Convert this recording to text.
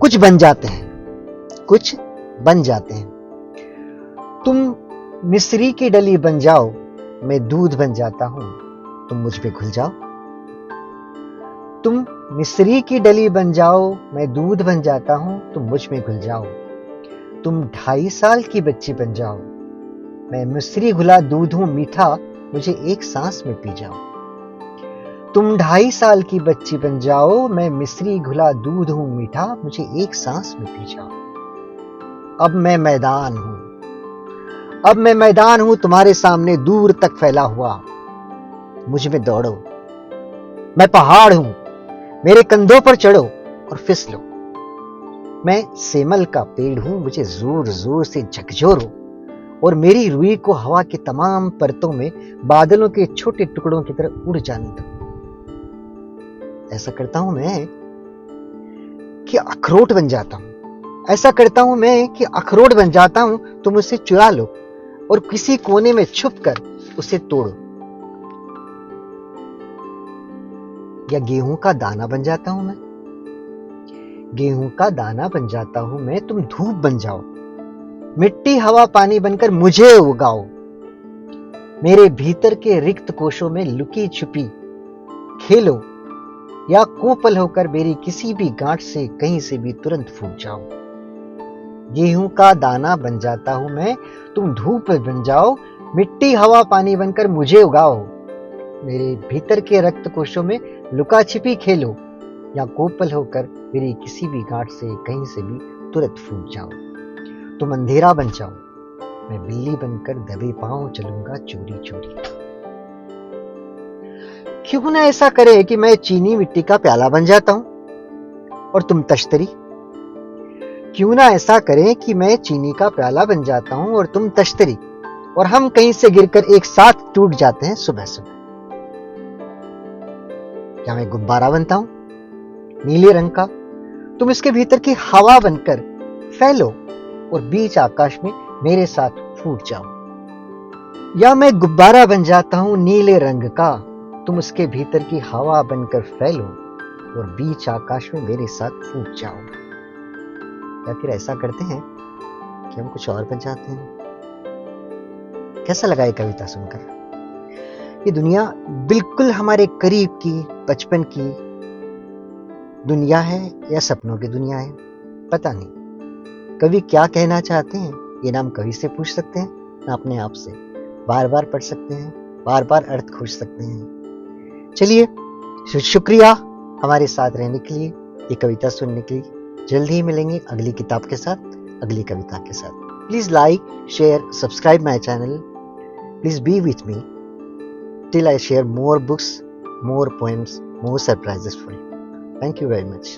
कुछ बन जाते हैं, कुछ बन जाते हैं। तुम मिस्री की डली बन जाओ, मैं दूध बन जाता हूं, तुम मुझ पे घुल जाओ। तुम मिस्री की डली बन जाओ, मैं दूध बन जाता हूं, तुम मुझ में घुल जाओ। तुम 2.5 साल की बच्ची बन जाओ, मैं मिस्री घुला दूध हूं मीठा, मुझे एक सांस में पी जाओ। तुम 2.5 साल की बच्ची बन जाओ, मैं मिस्री घुला दूध हूं मीठा, मुझे एक सांस में पी जाओ। अब मैं मैदान हूं, अब मैं मैदान हूं तुम्हारे सामने दूर तक फैला हुआ, मुझ में दौड़ो। मैं पहाड़ हूं, मेरे कंधों पर चढ़ो और फिसलो। मैं सेमल का पेड़ हूं, मुझे जोर जोर से झकझोरो और मेरी रुई को हवा की तमाम परतों में बादलों के छोटे टुकड़ों की तरह उड़ जाने दो। ऐसा करता हूं मैं कि अखरोट बन जाता हूं, ऐसा करता हूं मैं कि अखरोट बन जाता हूं, तुम उसे चुरा लो और किसी कोने में छुप कर उसे तोड़ो। या गेहूं का दाना बन जाता हूं मैं, गेहूं का दाना बन जाता हूं मैं, तुम धूप बन जाओ, मिट्टी हवा पानी बनकर मुझे उगाओ। मेरे भीतर के रिक्त कोशों में लुकी छुपी खेलो, या कोपल होकर मेरी किसी भी गांठ से कहीं से भी तुरंत फूट जाओ। गेहूं का दाना बन जाता हूं मैं, तुम धूप बन जाओ, मिट्टी हवा पानी बनकर मुझे उगाओ। मेरे भीतर के रक्त कोशों में लुका छिपी खेलो, या कोपल होकर मेरी किसी भी गांठ से कहीं से भी तुरंत फूट जाओ। तुम अंधेरा बन जाओ, मैं बिल्ली बनकर दबे पांव चलूंगा चोरी चोरी। क्यों ना ऐसा करे कि मैं चीनी मिट्टी का प्याला बन जाता हूं और तुम तश्तरी। क्यों ना ऐसा करें कि मैं चीनी का प्याला बन जाता हूं और तुम तश्तरी, और हम कहीं से गिरकर एक साथ टूट जाते हैं सुबह सुबह। क्या मैं गुब्बारा बनता हूं नीले रंग का, तुम इसके भीतर की हवा बनकर फैलो और बीच आकाश में मेरे साथ फूट जाओ। या मैं गुब्बारा बन जाता हूं नीले रंग का, तुम उसके भीतर की हवा बनकर फैलो और बीच आकाश में मेरे साथ फूट जाओ। या फिर ऐसा करते हैं कि हम कुछ और बन जाते हैं। कैसा लगा ये कविता सुनकर? ये दुनिया बिल्कुल हमारे करीब की बचपन की दुनिया है या सपनों की दुनिया है, पता नहीं। कवि क्या कहना चाहते हैं ये ना हम कवि से पूछ सकते हैं, ना अपने आप से। बार बार पढ़ सकते हैं, बार बार अर्थ खोज सकते हैं। चलिए, शुक्रिया हमारे साथ रहने के लिए, ये कविता सुनने के लिए। जल्द ही मिलेंगे अगली किताब के साथ, अगली कविता के साथ। Please like, share, subscribe my channel. Please be with me till I share more books, more poems, more surprises for you. Thank you very much.